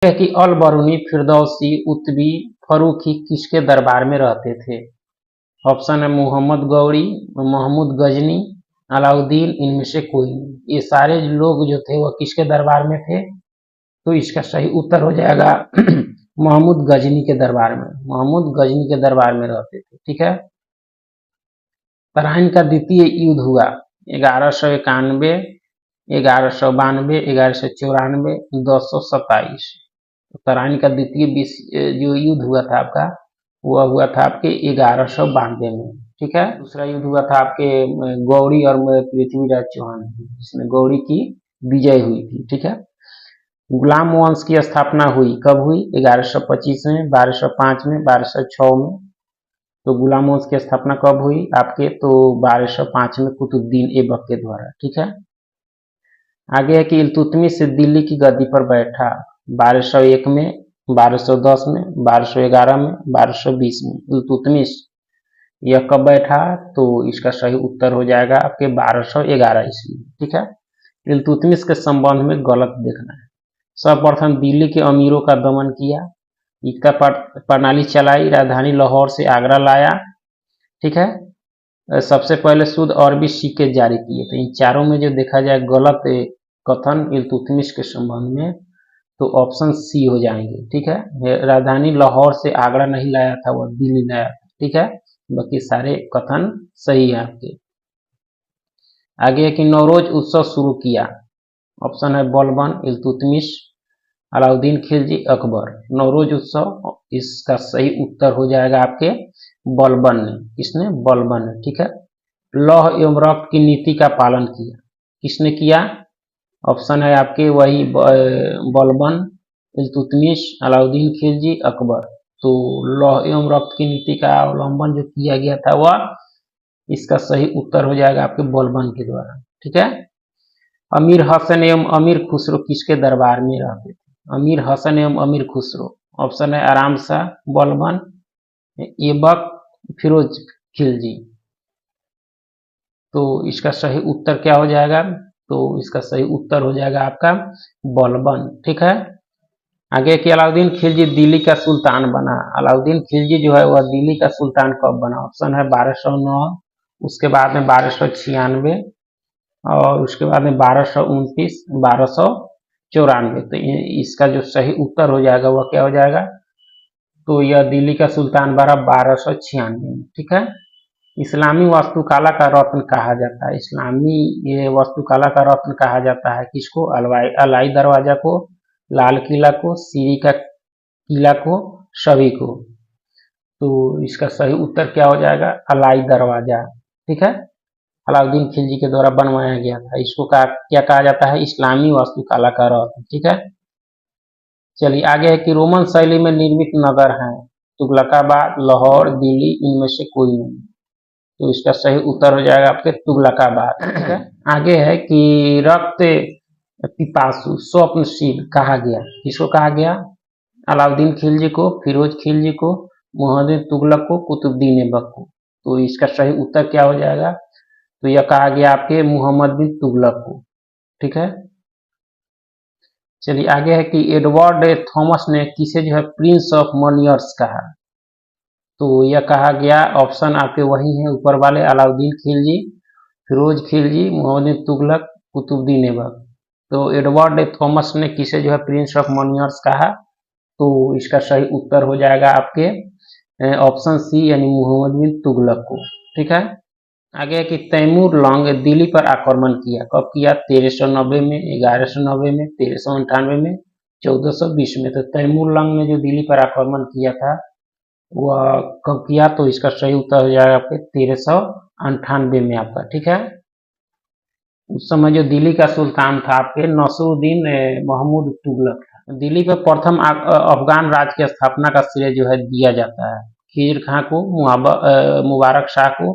है कि अल बरूनी, फिरदौसी, उत्बी, फरूखी किसके दरबार में रहते थे? ऑप्शन है मोहम्मद गौरी, महमूद गजनी, अलाउद्दीन, इनमें से कोई नहीं। ये सारे लोग जो थे वह किसके दरबार में थे? तो इसका सही उत्तर हो जाएगा महमूद गजनी के दरबार में। महमूद गजनी के दरबार में रहते थे। ठीक है। तराइन का द्वितीय युद्ध हुआ 1191, 1192, 1194, 1027। तराइन का द्वितीय जो युद्ध हुआ था आपका, वह हुआ था आपके 1192 में। ठीक है। दूसरा युद्ध हुआ था आपके गौड़ी और पृथ्वीराज चौहान, जिसमें गौड़ी की विजय हुई थी। ठीक है। गुलाम वंश की स्थापना हुई कब हुई? 1125 में, 1205 में, 1206 में। तो गुलाम वंश की स्थापना कब हुई आपके? तो 1205 में कुतुबुद्दीन ऐबक के द्वारा। ठीक है। आगे है कि इल्तुतमिश दिल्ली की गद्दी पर बैठा 1201 में, 1210 में, 1211 में, 1220 में। इल्तुतमिश यह कब बैठा? तो इसका सही उत्तर हो जाएगा आपके 1211 ईस्वी। ठीक है। इल्तुतमिश के संबंध में गलत देखना है। सर्वप्रथम दिल्ली के अमीरों का दमन किया, इक्का प्रणाली चलाई, राजधानी लाहौर से आगरा लाया। ठीक है। सबसे पहले शुद्ध अरबी सिक्के जारी किए। तो इन चारों में जो देखा जाए गलत कथन इल्तुतमिश के संबंध में, तो ऑप्शन सी हो जाएंगे। ठीक है। राजधानी लाहौर से आगरा नहीं लाया था, वह दिल्ली लाया था। ठीक है। बाकी सारे कथन सही है आपके। आगे है कि नौरोज उत्सव शुरू किया। ऑप्शन है बलबन, इल्तुतमिश, अलाउद्दीन खिलजी, अकबर। नौरोज उत्सव, इसका सही उत्तर हो जाएगा आपके बलबन ने। किसने? बलबन ने। ठीक है। लौह एवं रक्त की नीति का पालन किया। किसने किया? ऑप्शन है आपके वही बलबन, इल्तुतमिश, अलाउद्दीन खिलजी, अकबर। तो लौह एवं रक्त की नीति का अवलंबन जो किया गया था वह, इसका सही उत्तर हो जाएगा आपके बलबन के द्वारा। ठीक है। अमीर हसन एवं अमीर खुसरो किसके दरबार में रहते थे? अमीर हसन एवं अमीर खुसरो। ऑप्शन है आराम शाह, बलबन, ऐबक, फिरोज खिलजी। तो इसका सही उत्तर क्या हो जाएगा? तो इसका सही उत्तर हो जाएगा आपका बलबन। ठीक है। आगे कि अलाउद्दीन खिलजी दिल्ली का सुल्तान बना। अलाउद्दीन खिलजी जो है वह दिल्ली का सुल्तान कब बना? ऑप्शन है 1209, उसके बाद में 1296, और उसके बाद में 1229, 1294। तो इसका जो सही उत्तर हो जाएगा वह क्या हो जाएगा? तो यह दिल्ली का सुल्तान बना 1296 में। ठीक है। इस्लामी वास्तुकला का रत्न कहा जाता है। इस्लामी ये वास्तुकला का रत्न कहा जाता है किसको? अलाई दरवाजा को, लाल किला को, सीरी का किला को, सभी को। तो इसका सही उत्तर क्या हो जाएगा? अलाई दरवाजा। ठीक है। अलाउद्दीन खिलजी के द्वारा बनवाया गया था। इसको क्या कहा जाता है? इस्लामी वास्तुकला का रत्न। ठीक है। चलिए आगे है कि रोमन शैली में निर्मित नगर हैं। तुगलकाबाद, लाहौर, दिल्ली, इनमें से कोई नहीं। तो इसका सही उत्तर हो जाएगा आपके तुगलकाबाद। ठीक है। आगे है कि रक्त पिपासु, स्वप्नशील कहा गया। किसको कहा गया? अलाउद्दीन खिलजी को, फिरोज खिलजी को, मोहम्मद तुगलक को, कुतुबुद्दीन ऐबक को। तो इसका सही उत्तर क्या हो जाएगा? तो यह कहा गया आपके मोहम्मद बिन तुगलक को। ठीक है। चलिए आगे है कि एडवर्ड थॉमस ने किसे जो है प्रिंस ऑफ मनियर्स कहा? तो यह कहा गया, ऑप्शन आपके वही है ऊपर वाले, अलाउद्दीन खिलजी, फिरोज खिलजी, मोहम्मद तुगलक, कुतुबुद्दीन ऐबक। तो एडवर्ड थॉमस ने किसे जो है प्रिंस ऑफ मनियर्स कहा? तो इसका सही उत्तर हो जाएगा आपके ऑप्शन सी, यानी मोहम्मद बिन तुगलक को। ठीक है। आगे है कि तैमूर लॉन्ग दिल्ली पर आक्रमण किया। कब किया? 1390 में, 1190 में, 1398 में, 1420 में। तो तैमूर लॉन्ग ने जो दिल्ली पर आक्रमण किया था वह कब किया? तो इसका सही उत्तर हो जाएगा आपके 1398 में आपका। ठीक है। उस समय जो दिल्ली का सुल्तान था आपके नसरुद्दीन महमूद तुगलक था। दिल्ली पर प्रथम अफगान राज की स्थापना का श्रेय जो है दिया जाता है खिजर खां को, मुबारक शाह को,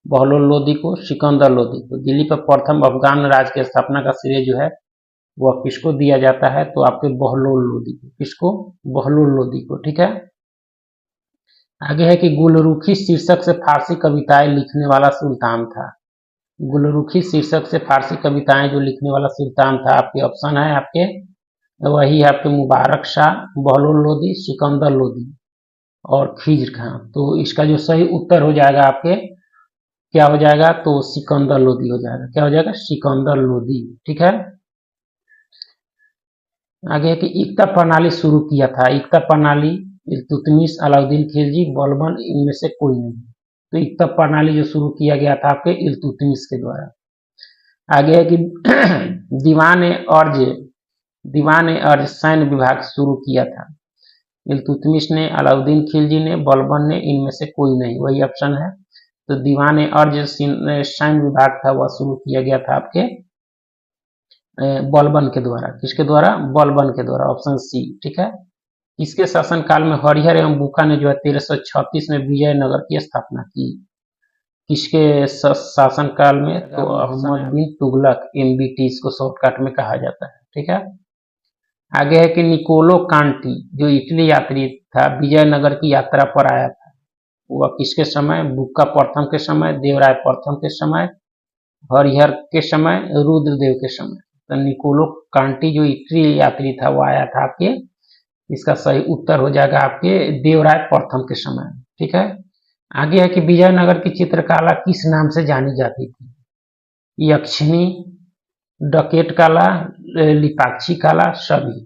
बहलोल लोदी को, सिकंदर लोदी को। दिल्ली पर प्रथम अफगान राज की स्थापना का श्रेय जो है वह किसको दिया जाता है? तो आपके बहलोल लोदी को। किसको? बहलोल लोदी को। ठीक है। आगे है कि गुलरुखी शीर्षक से फारसी कविताएं लिखने वाला सुल्तान था। गुलरुखी शीर्षक से फारसी कविताएं जो लिखने वाला सुल्तान था आपके, ऑप्शन है आपके वही है आपके मुबारक शाह, बहलोल लोदी, सिकंदर लोदी और खिज्र खां। तो इसका जो सही उत्तर हो जाएगा आपके क्या हो जाएगा, तो सिकंदर लोदी हो जाएगा। क्या हो जाएगा, सिकंदर लोदी। ठीक है। आगे है कि एकता प्रणाली शुरू किया था। एकता प्रणाली इल्तुतमिश, अलाउद्दीन खिलजी, बलबन, इनमें से कोई नहीं। तो एकता प्रणाली जो शुरू किया गया था आपके इल्तुतमिश के द्वारा। आगे है कि दीवान ए अर्ज सैन्य विभाग शुरू किया था। इल्तुतमिश ने, अलाउद्दीन खिलजी ने, बलबन ने, इनमें से कोई नहीं। वही ऑप्शन है। तो दीवान ए अर्ज सैन्य विभाग था वह शुरू किया गया था आपके बलबन के द्वारा। किसके द्वारा, बलबन के द्वारा। Option C. ठीक है। इसके शासनकाल में हरिहर एवं बुका ने जो है 1336 में विजयनगर की स्थापना की। किसके शासनकाल में, तो अहमद बिन तुगलक, एमबीटी इसको शॉर्टकट में कहा जाता है। ठीक है। आगे है कि निकोलो कांटी जो इटली यात्री था, विजयनगर की यात्रा पर आया था। वह किसके समय, बुक्का प्रथम के समय, देवराय प्रथम के समय, हरिहर के समय, रुद्रदेव के समय। तो निकोलो कांटी जो इटली यात्री था वो आया था आपके, इसका सही उत्तर हो जाएगा आपके देवराय प्रथम के समय। ठीक है। आगे है कि विजयनगर की चित्रकला किस नाम से जानी जाती थी। यक्षिणी, डकेट कला, लिपाक्षी कला, सभी।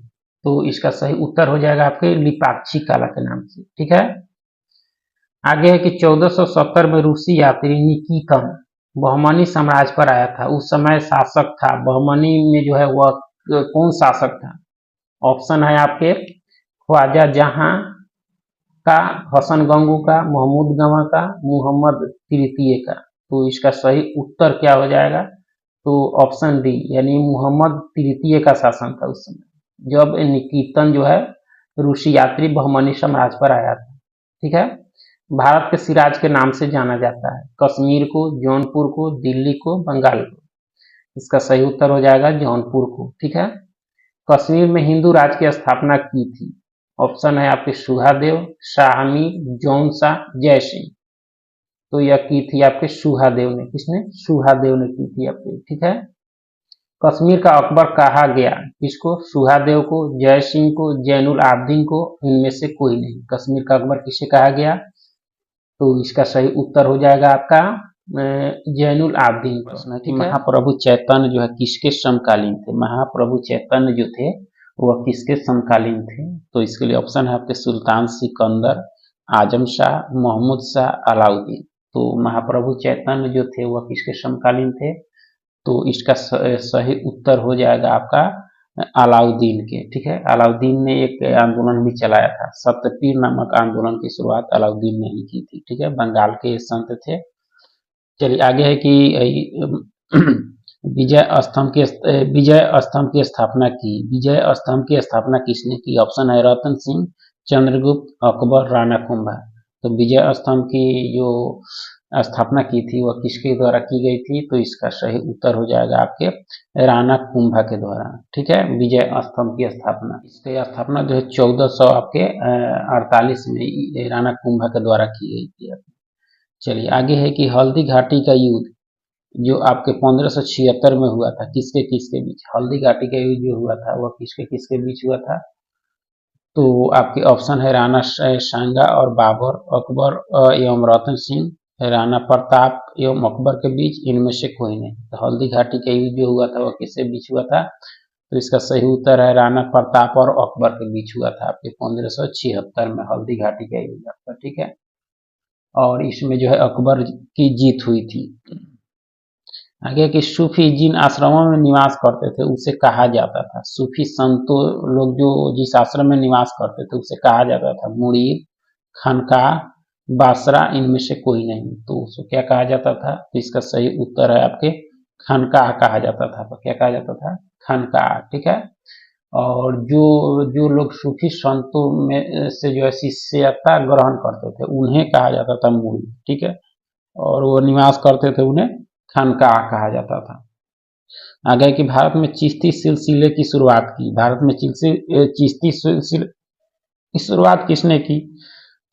तो इसका सही उत्तर हो जाएगा आपके लिपाक्षी कला के नाम से। ठीक है। आगे है कि 1470 में रूसी यात्री निकीतन बहमनी साम्राज्य पर आया था। उस समय शासक था बहमनी में जो है वह कौन शासक था। ऑप्शन है आपके ख्वाजा जहां का, हसन गंगू का, महमूद गवा का, मुहम्मद तृतीय का। तो इसका सही उत्तर क्या हो जाएगा, तो ऑप्शन डी यानी मुहम्मद तृतीय का शासन था उस समय, जब निकीतन जो है रूसी यात्री बहमनी साम्राज्य पर आया था। ठीक है। भारत के सिराज के नाम से जाना जाता है। कश्मीर को, जौनपुर को, दिल्ली को, बंगाल को। इसका सही उत्तर हो जाएगा जौनपुर को। ठीक है। कश्मीर में हिंदू राज की स्थापना की थी। ऑप्शन है आपके सुहादेव, शाहमीर, जौनशाह, जय सिंह। तो यह की थी आपके सुहादेव ने। किसने, सुहादेव ने की थी आपके। ठीक है। कश्मीर का अकबर कहा गया किसको, सुहादेव को, जय सिंह को, जैनुल आबदीन को, इनमें से कोई नहीं। कश्मीर का अकबर किसे कहा गया, तो इसका सही उत्तर हो जाएगा आपका जैनुल आबदीन प्रश्न है कि महाप्रभु चैतन्य जो है किसके समकालीन थे। महाप्रभु चैतन्य जो थे वह किसके समकालीन थे। तो इसके लिए ऑप्शन है आपके सुल्तान सिकंदर, आजम शाह, महमूद शाह, अलाउद्दीन। तो महाप्रभु चैतन्य जो थे वह किसके समकालीन थे, तो इसका सही उत्तर हो जाएगा आपका अलाउद्दीन के। ठीक है। अलाउद्दीन ने एक आंदोलन भी चलाया था, सत्यपीर नामक आंदोलन की शुरुआत अलाउद्दीन ने ही की थी। ठीक है। बंगाल के संत थे। चलिए आगे है कि विजय स्तंभ की स्थापना की। विजय स्तंभ की स्थापना किसने की। ऑप्शन है रतन सिंह, चंद्रगुप्त, अकबर, राणा कुंभा। तो विजय स्तंभ की जो स्थापना की थी वह किसके द्वारा की गई थी, तो इसका सही उत्तर हो जाएगा आपके राणा कुंभा के द्वारा। ठीक है। विजय स्तंभ की स्थापना, इसकी स्थापना जो है 1400 आपके 48 में राणा कुंभा के द्वारा की गई थी। चलिए आगे है कि हल्दी घाटी का युद्ध जो आपके 1576 में हुआ था, किसके किसके बीच। हल्दी घाटी का युद्ध जो हुआ था वह किसके किसके बीच हुआ था, तो आपके ऑप्शन है राणा सांगा और बाबर, अकबर एवं रतन सिंह, राणा प्रताप एवं अकबर के बीच, इनमें से कोई नहीं। तो हल्दी घाटी का युद्ध जो हुआ था वह किसके बीच हुआ था, तो इसका सही उत्तर है राणा प्रताप और अकबर के बीच हुआ था आपके 1576 में हल्दी घाटी का युद्ध आपका। ठीक है। और इसमें जो है अकबर की जीत हुई थी। आगे कि सूफी जिन आश्रमों में निवास करते थे उसे कहा जाता था। सूफी संतों लोग जो जिस आश्रम में निवास करते थे उसे कहा जाता था मुरीद, खानकाह, बासरा, इनमें से कोई नहीं। तो उसको क्या कहा जाता था, तो इसका सही उत्तर है आपके खानकाह कहा जाता था। तो क्या कहा जाता था, खानकाह। ठीक है। और जो जो लोग सूफी संतों में से जो है शिष्यता ग्रहण करते थे उन्हें कहा जाता था मुरीद। ठीक है। और वो निवास करते थे उन्हें खानकाह कहा जाता था। आगे कि भारत में चिश्ती सिलसिले की शुरुआत की। भारत में चिश्ती सिलसिले की शुरुआत किसने की,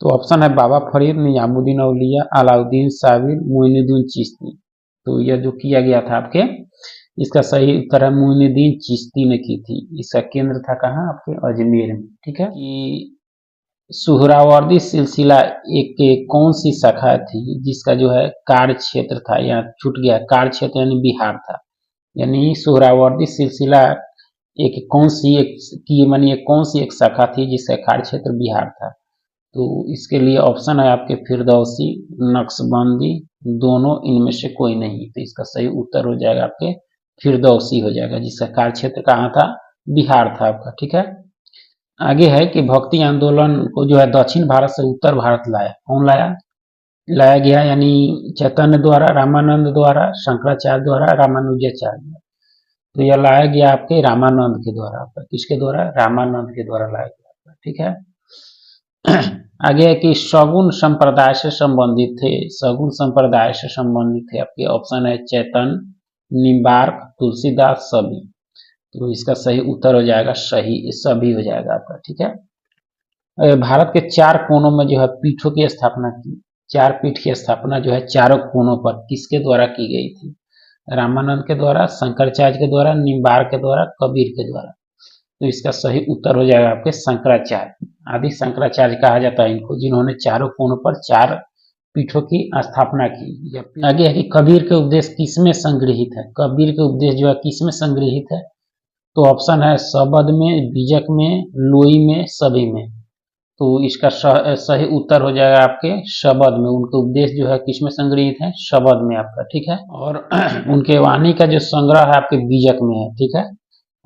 तो ऑप्शन है बाबा फरीद, निजामुद्दीन औलिया, अलाउद्दीन साबिर, मोइनुद्दीन चिश्ती। तो यह जो किया गया था आपके इसका सही उत्तर है मोइनुद्दीन चिश्ती ने की थी। इसका केंद्र था कहाँ? आपके अजमेर में। ठीक है कि सुहरावर्दी सिलसिला एक कौन सी शाखा थी जिसका जो है कार्य क्षेत्र था, यहाँ छूट गया, कार्य क्षेत्र यानी बिहार था। यानी सुहरावर्दी सिलसिला एक कौन सी एक की मानी कौन सी एक शाखा थी जिसका कार्य क्षेत्र बिहार था? तो इसके लिए ऑप्शन है आपके फिरदौसी, नक्शबंदी, दोनों, इनमें से कोई नहीं। तो इसका सही उत्तर हो जाएगा आपके फिरदौसी हो जाएगा, जिसका कार्य क्षेत्र कहाँ था? बिहार था आपका। ठीक है, आगे है कि भक्ति आंदोलन को जो है दक्षिण भारत से उत्तर भारत लाया, कौन लाया गया? यानी चैतन्य द्वारा, रामानंद द्वारा, शंकराचार्य द्वारा, रामानुजाचार्य। तो यह लाया गया आपके रामानंद के द्वारा। आपका किसके द्वारा? रामानंद के द्वारा लाया गया। ठीक है, आगे है कि सगुन संप्रदाय से संबंधित थे, सगुन संप्रदाय से संबंधित थे आपके ऑप्शन है चैतन्य, निम्बार्क, तुलसीदास, सभी। तो इसका सही उत्तर हो जाएगा सही, सभी हो जाएगा आपका। ठीक है, भारत के 4 कोनों में जो है पीठों की स्थापना की, 4 पीठ की स्थापना जो है चारों कोनों पर किसके द्वारा की गई थी? रामानंद के द्वारा, शंकराचार्य के द्वारा, निम्बार्क के द्वारा, कबीर के द्वारा। तो इसका सही उत्तर हो जाएगा आपके शंकराचार्य। आदि शंकराचार्य कहा जाता है इनको, जिन्होंने चारों कोनों पर 4 पीठों की स्थापना की। आगे है कि कबीर के उपदेश किसमें संग्रहित है? कबीर के उपदेश जो है किसमें संग्रहित है? तो ऑप्शन है शबद में, बीजक में, लोई में, सभी में। तो इसका सही उत्तर हो जाएगा आपके शबद में। उनके उपदेश जो है किसमें संग्रहित है? शबद में आपका। ठीक है, और उनके वाणी का जो संग्रह है आपके बीजक में है। ठीक है,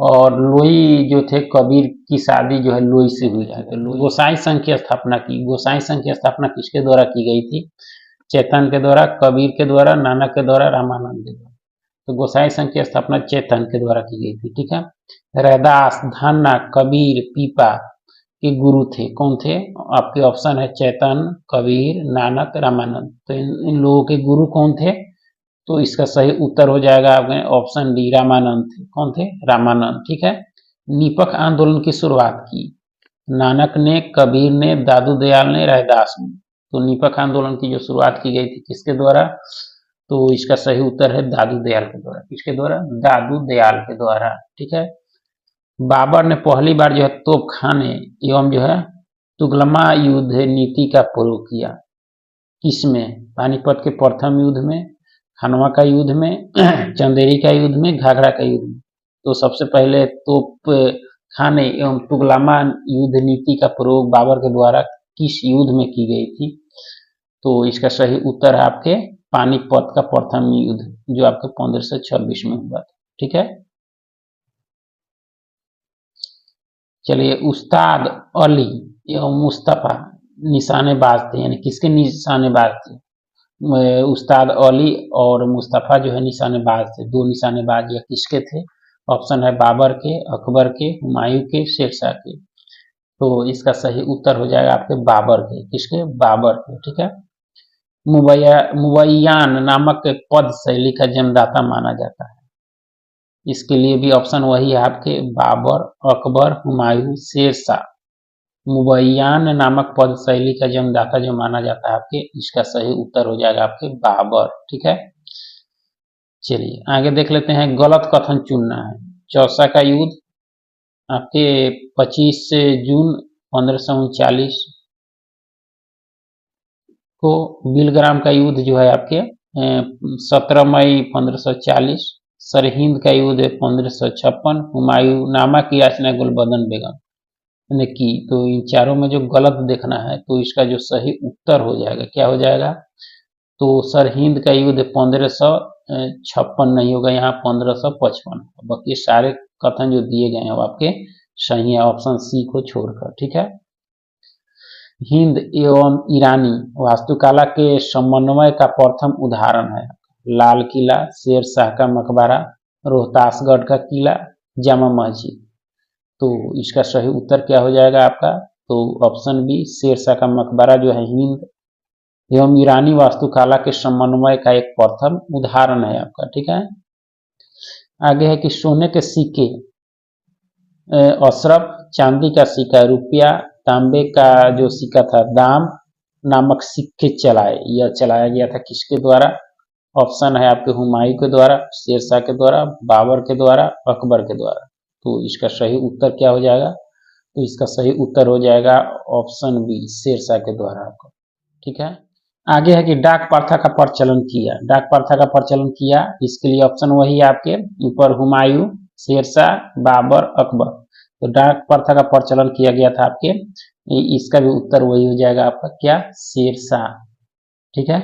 और लोई जो थे, कबीर की शादी जो है लोई से हुई है। तो गोसाई संघ की स्थापना की, गोसाई संघ की स्थापना किसके द्वारा की गई थी? चैतन्य के द्वारा, कबीर के द्वारा, नानक के द्वारा, रामानंद के द्वारा। तो गोसाई संघ की स्थापना चैतन्य के द्वारा की गई थी। ठीक है, रैदास, धाना, कबीर, पीपा के गुरु थे, कौन थे? आपके ऑप्शन है चैतन्य, कबीर, नानक, रामानंद। तो इन लोगों के गुरु कौन थे? तो इसका सही उत्तर हो जाएगा आपके ऑप्शन डी, रामानंद थे। कौन थे? रामानंद। ठीक है, निपख आंदोलन की शुरुआत की नानक ने, कबीर ने, दादू दयाल ने, रैदास ने। तो निपख आंदोलन की जो शुरुआत की गई थी किसके द्वारा? तो इसका सही उत्तर है दादू दयाल के द्वारा। किसके द्वारा? दादू दयाल के द्वारा। ठीक है, बाबर ने पहली बार जो है तोपखाने एवं जो है तुगलमा युद्ध नीति का प्रयोग किया, किसमें? पानीपत के प्रथम युद्ध में, खानवा का युद्ध में, चंदेरी का युद्ध में, घाघरा का युद्ध में। तो सबसे पहले तोप खाने एवं तुगलमा युद्ध नीति का प्रयोग बाबर के द्वारा किस युद्ध में की गई थी? तो इसका सही उत्तर है आपके पानीपत का प्रथम युद्ध, जो आपके 1526 में हुआ था। ठीक है, चलिए, उस्ताद अली एवं मुस्तफा निशानेबाज थे, यानी किसके निशानेबाज थे? उस्ताद अली और मुस्तफा जो है निशानेबाज थे। 2 निशानेबाज या किसके थे? ऑप्शन है बाबर के, अकबर के, हुमायूं के, शेरशाह के। तो इसका सही उत्तर हो जाएगा आपके बाबर के। किसके? बाबर के। ठीक है, मुबैयान नामक पद शैली का जन्मदाता माना जाता है। इसके लिए भी ऑप्शन वही है आपके बाबर, अकबर, हुमायूं, शेरशाह। मुबैयान नामक पद शैली का जन्मदाता जो माना जाता है आपके, इसका सही उत्तर हो जाएगा आपके बाबर। ठीक है, चलिए आगे देख लेते हैं। गलत कथन चुनना है। चौसा का युद्ध आपके 25 जून 1539 को, बिलग्राम का युद्ध जो है आपके 17 मई 1540, सरहिंद का युद्ध 1556, हुमायूं नामा की रचना गुलबदन बेगम ने की। तो इन चारों में जो गलत देखना है, तो इसका जो सही उत्तर हो जाएगा क्या हो जाएगा? तो सरहिंद का युद्ध 1556 नहीं होगा, यहाँ 1555। बाकी सारे कथन जो दिए गए हैं वो आपके सही है, ऑप्शन सी को छोड़कर। ठीक है, हिंद एवं ईरानी वास्तुकला के समन्वय का प्रथम उदाहरण है लाल किला, शेर शाह का मकबरा, रोहतासगढ़ का किला, जामा मस्जिद। तो इसका सही उत्तर क्या हो जाएगा आपका? तो ऑप्शन बी, शेर शाह का मकबरा जो है हिंद एवं ईरानी वास्तुकला के समन्वय का एक प्रथम उदाहरण है आपका। ठीक है, आगे है कि सोने के सिक्के अशरफ, चांदी का सिक्का रुपया, तांबे का जो सिक्का था दाम नामक सिक्के चलाए। यह चलाया गया था किसके द्वारा? ऑप्शन है आपके हुमायूं के द्वारा, शेरशाह के द्वारा, बाबर के द्वारा, अकबर के द्वारा। तो इसका सही उत्तर क्या हो जाएगा? तो इसका सही उत्तर हो जाएगा ऑप्शन बी, शेरशाह के द्वारा आपको। ठीक है, आगे है कि डाक प्रथा का प्रचलन किया। डाक प्रथा का प्रचलन किया, इसके लिए ऑप्शन वही है आपके ऊपर, हुमायूं, शेरशाह, बाबर, अकबर। तो डाक प्रथा का प्रचलन किया गया था आपके, इसका भी उत्तर वही हो जाएगा आपका क्या, शेरशाह। ठीक है,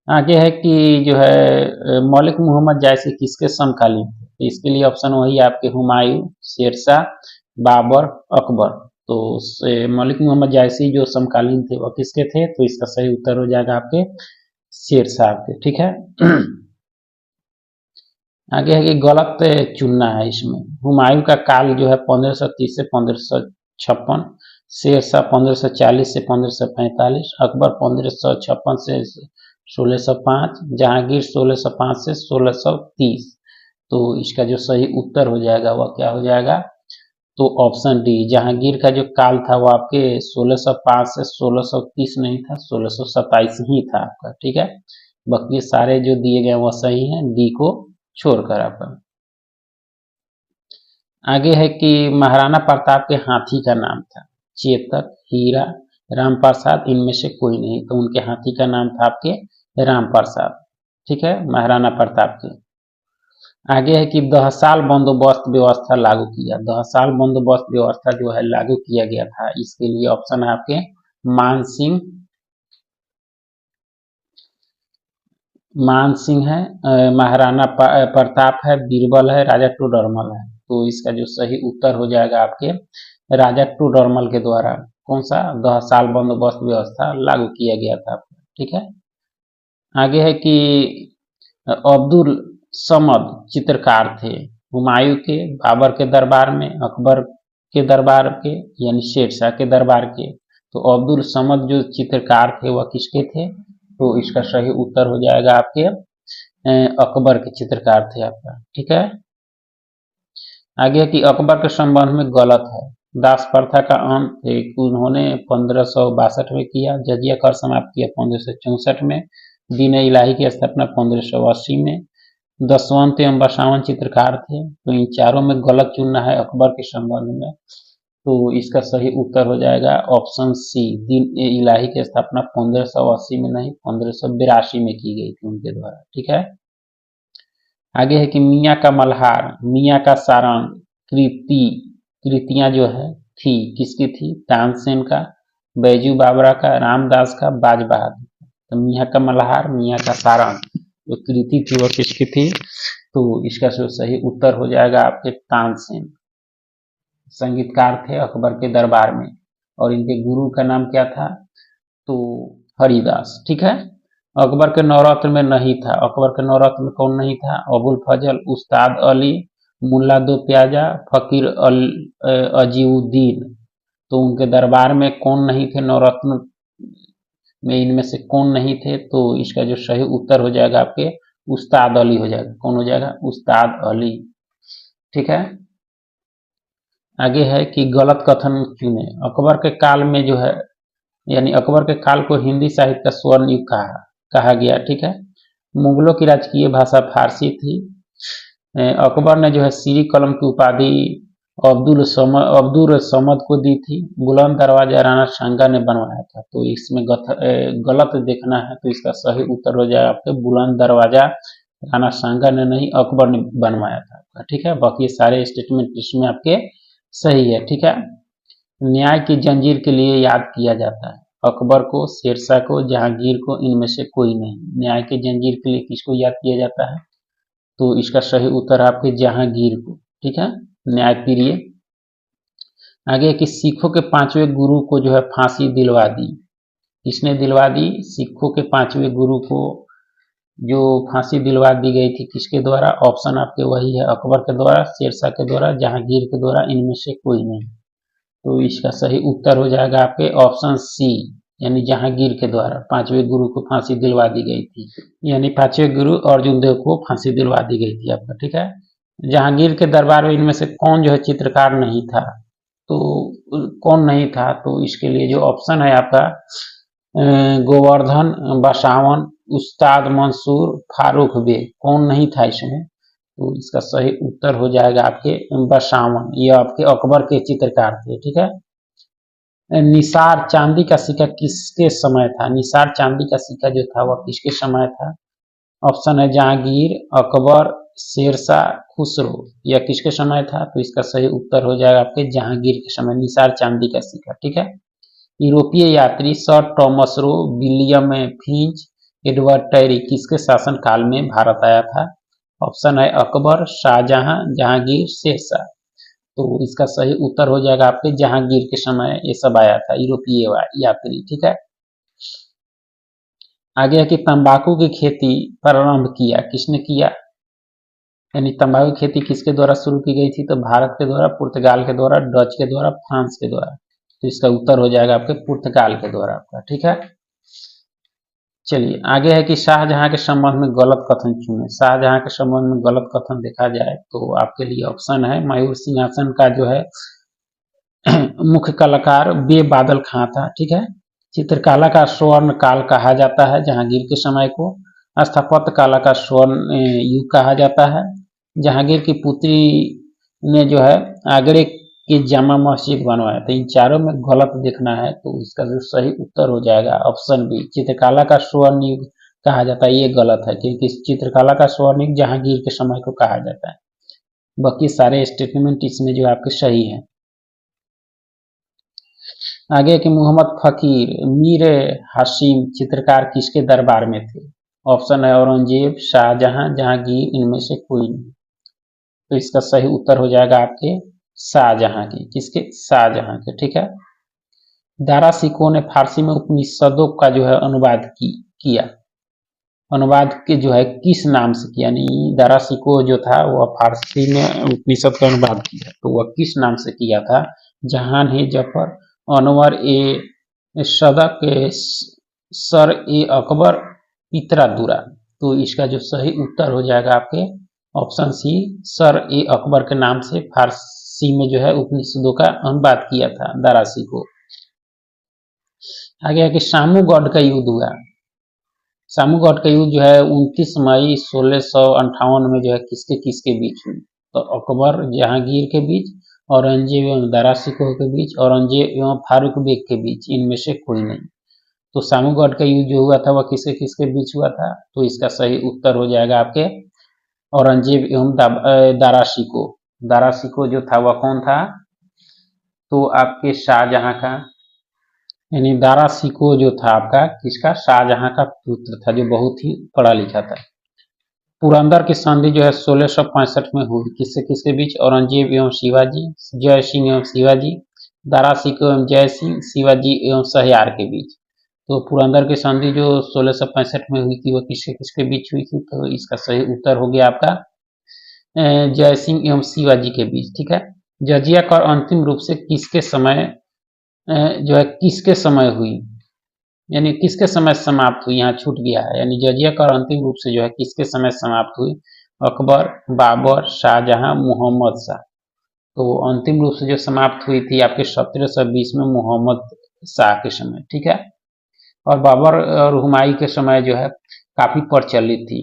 आगे है कि जो है मलिक मोहम्मद जायसी किसके समकालीन थे? तो इसके लिए ऑप्शन वही है आपके, हुमायूं, शेरशाह, बाबर, अकबर। तो मलिक मोहम्मद जायसी जो समकालीन थे वह किसके थे? तो इसका सही उत्तर हो जाएगा आपके शेरशाह के। ठीक है, आगे है कि गलत चुनना है इसमें। हुमायूं का काल जो है 1530 से 1556, शेरशाह 1540 से 1545, अकबर 1556 से 1605, जहांगीर 1605 से 1630। तो इसका जो सही उत्तर हो जाएगा वह क्या हो जाएगा? तो ऑप्शन डी, जहांगीर का जो काल था वो आपके 1605 से 1630 नहीं था, 1627 ही था आपका। ठीक है, बाकी सारे जो दिए गए वह सही हैं, डी को छोड़कर आपका। आगे है कि महाराणा प्रताप के हाथी का नाम था चेतक, हीरा, रामप्रसाद, इनमें से कोई नहीं। तो उनके हाथी का नाम था आपके रामप्रसाद। ठीक है, महाराणा प्रताप के। आगे है कि 10 साल बंदोबस्त व्यवस्था लागू किया। 10 साल बंदोबस्त व्यवस्था जो है लागू किया गया था, इसके लिए ऑप्शन है आपके मान सिंह है, महाराणा प्रताप है, बीरबल है, राजा टोडरमल है। तो इसका जो सही उत्तर हो जाएगा आपके राजा टोडरमल के द्वारा कौन सा 10 साल बंदोबस्त व्यवस्था लागू किया गया था। ठीक है, आगे है कि अब्दुल समद चित्रकार थे हुमायूं के, बाबर के दरबार में, अकबर के दरबार के, यानी शेरशाह के दरबार के। तो अब्दुल समद जो चित्रकार थे वह किसके थे? तो इसका सही उत्तर हो जाएगा आपके अकबर के चित्रकार थे आपका। ठीक है, आगे कि अकबर के संबंध में गलत है। दास प्रथा का अंत उन्होंने 1562 में किया, जजिया कर समाप्त किया 1564 में, दीन इलाही की स्थापना 1580 में, दसवंत एवं बसावन चित्रकार थे। तो इन चारों में गलत चुनना है अकबर के संबंध में। तो इसका सही उत्तर हो जाएगा ऑप्शन सी, दीन इलाही की स्थापना 1580 में नहीं, 1582 में की गई थी उनके द्वारा। ठीक है, आगे है कि मियाँ का मल्हार, मियाँ का सारंग, कृतियां जो है थी किसकी थी? तानसेन का, बैजू बावरा का, रामदास का, बाज बहादुर। तो मियाँ का मल्हार, मियाँ का सारंग जो कृति थी वह किसकी थी? तो इसका सही उत्तर हो जाएगा आपके तानसेन। संगीतकार थे अकबर के दरबार में, और इनके गुरु का नाम क्या था? तो हरिदास। ठीक है, अकबर के नवरत्न में नहीं था। अकबर के नवरत्न में कौन नहीं था? अबुल फजल, उस्ताद अली, मुल्ला दो प्याजा, फकीर अजीउद्दीन। तो उनके दरबार में कौन नहीं थे? नवरत्न में इनमें से कौन नहीं थे? तो इसका जो सही उत्तर हो जाएगा आपके उस्ताद अली हो जाएगा। कौन हो जाएगा? उस्ताद अली। ठीक है, आगे है कि गलत कथन चुने। अकबर के काल में जो है, यानी अकबर के काल को हिंदी साहित्य का स्वर्ण युग कहा गया। ठीक है, मुगलों की राजकीय भाषा फारसी थी। अकबर ने जो है सीरी कलम की उपाधि अब्दुल समद को दी थी। बुलंद दरवाजा राणा सांगा ने बनवाया था। तो इसमें गलत देखना है, तो इसका सही उत्तर हो जाएगा आपके बुलंद दरवाजा राणा सांगा ने नहीं, अकबर ने बनवाया था। ठीक है, बाकी सारे स्टेटमेंट इसमें आपके सही है। ठीक है, न्याय की जंजीर के लिए याद किया जाता है अकबर को, शेरशाह को, जहांगीर को, इनमें से कोई नहीं। न्याय की जंजीर के लिए किसको याद किया जाता है? तो इसका सही उत्तर आपके जहांगीर को। ठीक है, न्यायप्रिय। आगे कि सिखों के 5वें गुरु को जो है फांसी दिलवा दी। किसने दिलवा दी? सिखों के 5वें गुरु को जो फांसी दिलवा दी गई थी किसके द्वारा? ऑप्शन आपके वही है, अकबर के द्वारा, शेरशाह के द्वारा, जहांगीर के द्वारा, इनमें से कोई नहीं। तो इसका सही उत्तर हो जाएगा आपके ऑप्शन सी, यानी जहांगीर के द्वारा 5वें गुरु को फांसी दिलवा दी गई थी। यानी 5वें गुरु अर्जुन देव को फांसी दिलवा दी गई थी आपका। ठीक है, जहांगीर के दरबार में इनमें से कौन जो है चित्रकार नहीं था? तो कौन नहीं था? तो इसके लिए जो ऑप्शन है आपका गोवर्धन बसावन, उस्ताद मंसूर, फारूक बेग, कौन नहीं था इसमें? तो इसका सही उत्तर हो जाएगा आपके बसावन, ये आपके अकबर के चित्रकार थे। ठीक है। निसार चांदी का सिक्का किसके समय था? निसार चांदी का सिक्का जो था वह किसके समय था? ऑप्शन है जहांगीर, अकबर, शेरशाह, खुसरो। यह किसके समय था? तो इसका सही उत्तर हो जाएगा आपके जहांगीर के समय, निसार चांदी का सिक्का। ठीक है। यूरोपीय यात्री sir Thomas Roe, William Finch, Edward Terry किसके शासन काल में भारत आया था? ऑप्शन है अकबर, शाहजहां, जहांगीर, शेरशाह। तो इसका सही उत्तर हो जाएगा आपके जहांगीर के समय ये सब आया था, यूरोपीय यात्री। ठीक है। आगे है कि तंबाकू की खेती प्रारंभ किया किसने किया? यानी तंबाकू की खेती किसके द्वारा शुरू की गई थी? तो भारत के द्वारा, पुर्तगाल के द्वारा, डच के द्वारा, फ्रांस के द्वारा। तो इसका उत्तर हो जाएगा आपके पुर्तगाल के द्वारा आपका। ठीक है। चलिए आगे है कि शाहजहां के संबंध में गलत कथन चुने। शाहजहां के संबंध में गलत कथन देखा जाए तो आपके लिए ऑप्शन है मयूर सिंहासन का जो है मुख्य कलाकार बे बादल खां था। ठीक है। चित्रकला का स्वर्ण काल कहा जाता है जहांगीर के समय को। स्थापत्य कला का स्वर्ण युग कहा जाता है। जहांगीर की पुत्री ने जो है आगरे की जामा मस्जिद बनवाया था। इन चारों में गलत देखना है तो इसका जो सही उत्तर हो जाएगा ऑप्शन बी, चित्रकला का स्वर्ण युग कहा जाता है। ये गलत है क्योंकि चित्रकला का स्वर्ण युग जहांगीर के समय को कहा जाता है। बाकी सारे स्टेटमेंट इसमें जो आपके सही है। आगे कि मोहम्मद फकीर मीर हाशिम चित्रकार किसके दरबार में थे? ऑप्शन है औरंगजेब, शाहजहां, जहांगीर, इनमें से कोई नहीं। तो इसका सही उत्तर हो जाएगा आपके शाहजहां की। किसके? शाहजहां के। ठीक है। दारा सिकों ने फारसी में उपनिषदों का जो है अनुवाद किया। अनुवाद के जो है किस नाम से किया? यानी दारा सिको जो था वह फारसी में उपनिषद का अनुवाद किया तो वह किस नाम से किया था? जहान ए जफर, अनवर ए सदक, सर ए अकबर, इतरा दुरा। तो इसका जो सही उत्तर हो जाएगा आपके ऑप्शन सी, सर ए अकबर के नाम से फारसी में जो है उपनिषदों का अनुवाद किया था दारासी को। आगे है कि सामूगढ़ का युद्ध हुआ। सामूगढ़ का युद्ध जो है 29 मई 1658 में जो है किसके किसके बीच हुई? तो अकबर जहांगीर के बीच, औरंगजेब एवं दारा सिकोह के बीच, औरंगजेब एवं फारूक बेग के बीच, इनमें से कोई नहीं। तो सामूगढ़ का युद्ध जो हुआ था वह किसके किसके बीच हुआ था? तो इसका सही उत्तर हो जाएगा आपके औरंगजेब एवं दारा सिकोह। दारा सिकोह जो था वह कौन था? तो आपके शाहजहां का, यानी दारा सिकोह जो था आपका किसका? शाहजहां का पुत्र था जो बहुत ही पढ़ा लिखा था। पुरंदर की संधि जो है 1665 में हुई किससे किसके बीच? औरंगजेब एवं शिवाजी, जय सिंह एवं शिवाजी, दारा सिकोह एवं जय सिंह, शिवाजी एवं शहयार के बीच। तो पुरंदर की संधि जो 1665 में हुई थी वह किसके किसके बीच हुई थी? तो इसका सही उत्तर हो गया आपका जय सिंह एवं शिवाजी के बीच। ठीक है। जजिया कर अंतिम रूप से किसके समय जो है किसके समय हुई? यानी किसके समय समाप्त हुई? यहाँ छूट गया है। यानी जजिया कर अंतिम रूप से जो है किसके समय समाप्त हुई? अकबर, बाबर, शाहजहां, मोहम्मद शाह। तो अंतिम रूप से जो समाप्त हुई थी आपके 1720 में मोहम्मद शाह के समय। ठीक है। और बाबर और हुमायूं के समय जो है काफी प्रचलित थी।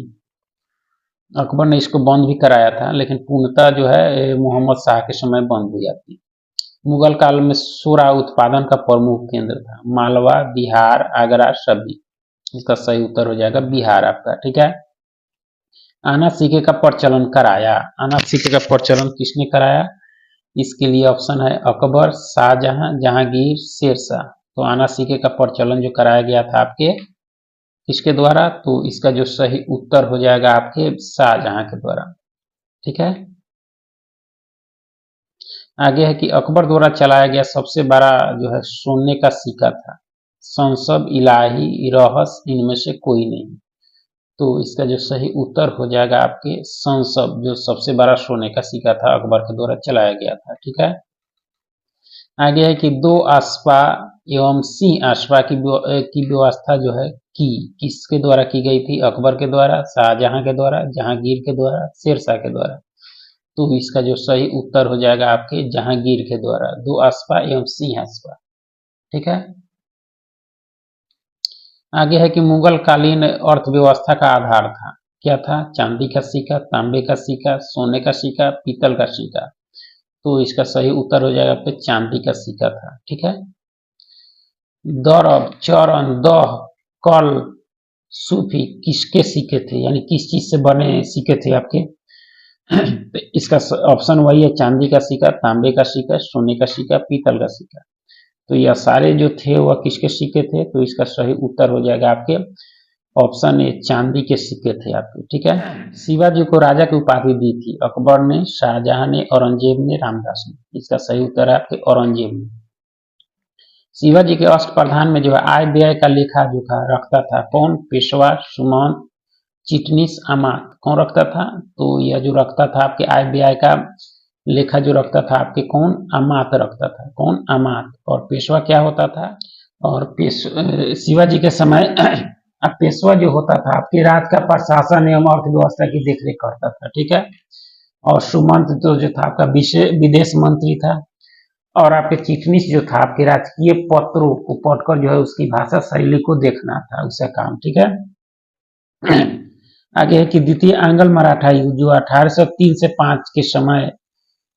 अकबर ने इसको बंद भी कराया था लेकिन पूर्णतः जो है मोहम्मद शाह के समय बंद हो जाती। मुगल काल में सूरा उत्पादन का प्रमुख केंद्र था। मालवा, बिहार, आगरा, सभी। इसका सही उत्तर हो जाएगा बिहार आपका। ठीक है। आना सिक्के का प्रचलन कराया। आना सिक्के का प्रचलन किसने कराया? इसके लिए ऑप्शन है अकबर, शाहजहां, जहांगीर, शेरशाह। तो आना सिक्के का प्रचलन जो कराया गया था आपके किसके द्वारा? तो इसका जो सही उत्तर हो जाएगा आपके शाहजहां के द्वारा। ठीक है। आगे है कि अकबर द्वारा चलाया गया सबसे बड़ा जो है सोने का सिक्का था। संसद, इलाही, रहस, इनमें से कोई नहीं। तो इसका जो सही उत्तर हो जाएगा आपके संसद, जो सबसे बड़ा सोने का सिक्का था अकबर के द्वारा चलाया गया था। ठीक है। आगे है कि दो आसपा एवं सिंह आसपा की व्यवस्था जो है की किसके द्वारा की गई थी? अकबर के द्वारा, शाहजहां के द्वारा, जहांगीर के द्वारा, शेरशाह के द्वारा। तो इसका जो सही उत्तर हो जाएगा आपके जहांगीर के द्वारा, दो आसपा एवं सिंह आसपा। ठीक है। आगे है कि मुगल कालीन अर्थव्यवस्था का आधार था, क्या था? चांदी का सिक्का, तांबे का सिक्का, सोने का सिक्का, पीतल का सिक्का। तो इसका सही उत्तर हो जाएगा आपके चांदी का सिक्का था। ठीक है। दरब, चरण, दह, कल, सूफी किसके सिक्के थे, यानी किस चीज से बने सिक्के थे आपके? तो इसका ऑप्शन वही है, चांदी का सिक्का, तांबे का सिक्का, सोने का सिक्का, पीतल का सिक्का। तो यह सारे जो थे वह किसके सिक्के थे? तो इसका सही उत्तर हो जाएगा आपके ऑप्शन ए, चांदी के सिक्के थे आपके। ठीक है। शिवाजी को राजा की उपाधि दी थी, अकबर ने, शाहजहां ने, औरंगजेब ने, रामदास ने। इसका सही उत्तर है आपके औरंगजेब ने। शिवाजी के अष्ट प्रधान में जो है आय व्यय का लेखा जोखा रखता था कौन? पेशवा, सुमंत, चिटनीस, अमात। कौन रखता था? तो यह जो रखता था आपके आय व्यय का लेखा जो रखता था आपके कौन? अमात रखता था। कौन? अमात। और पेशवा क्या होता था? और शिवाजी के समय अब पेशवा जो होता था आपके राज्य का प्रशासन एवं अर्थव्यवस्था की देखरेख करता था। ठीक है। और सुमंत तो जो था आपका विदेश मंत्री था। और आपके चिटनीस जो था आपके राजकीय पत्रों को पढ़कर जो है उसकी भाषा शैली को देखना था उसका काम। ठीक है। आगे है कि द्वितीय आंग्ल मराठा युद्ध जो 1803 से 5 के समय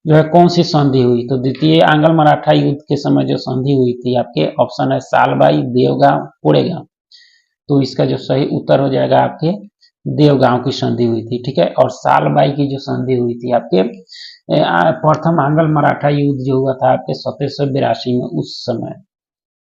जो है कौन सी संधि हुई? तो द्वितीय आंग्ल मराठा युद्ध के समय जो संधि हुई थी आपके ऑप्शन है सालबाई, देवगांव, कोड़ेगांव। तो इसका जो सही उत्तर हो जाएगा आपके देवगांव की संधि हुई थी। ठीक है। और सालबाई की जो संधि हुई थी आपके प्रथम आंग्ल मराठा युद्ध जो हुआ था आपके 1782 में उस समय